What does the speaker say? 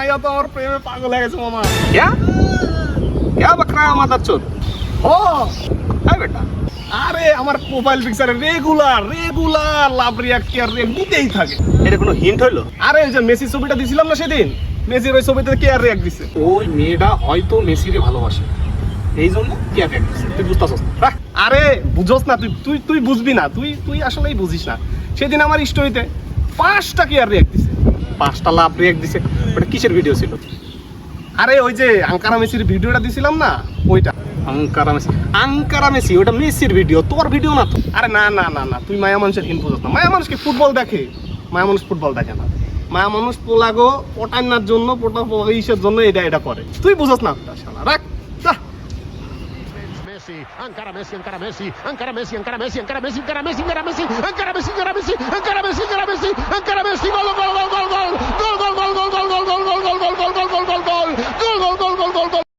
মাইয়া তো আমার প্রেমে পাগল হয়ে গেছে মামা। क्या बकरा माता चोर ও है बेटा আরে আমার প্রোফাইল পিকচারে regular love react care react দিতেই থাকে। এটা কোনো হিন্ট হইলো? আরে ওই যে মেসি ছবিটা দিছিলাম না সেদিন, মেসির ওই ছবিতে কেয়ার রিয়াক্ট দিছে। ওই মেয়েটা হয়তো মেসিকে ভালোবাসে, এই জন্য কেয়ার দিচ্ছে। তুই বুঝতেছস না? আরে বুঝোস না, তুই বুঝবি না, তুই আসলেই বুঝিস না। সেদিন আমার স্টোরিতে 5টা কেয়ার রিয়াক্ট দিছে, 5টা লাভ রিয়াক্ট দিছে। ওটা কিসের ভিডিও ছিল? আরে ওই যে আঙ্কারা মেসির ভিডিওটা দিছিলাম না ওইটা। আঙ্কারা মেসি ওটা মেসির ভিডিও, তোর ভিডিও না তো। আরে না তুই মায়া মানুষের হিন বুঝোস না। মায়া মানুষ কি ফুটবল দেখে? মায়া মানুষ ফুটবল দেখে না। মায়া মানুষ পোলাগো পটান্নার জন্য ইসের জন্য এটা করে, তুই বুঝোস না। শালা রাখ যা। Messi, encara Messi, encara Messi, encara Messi, encara Messi, encara Messi, encara Messi, encara Messi, encara Messi, encara Messi, encara Messi, encara Messi.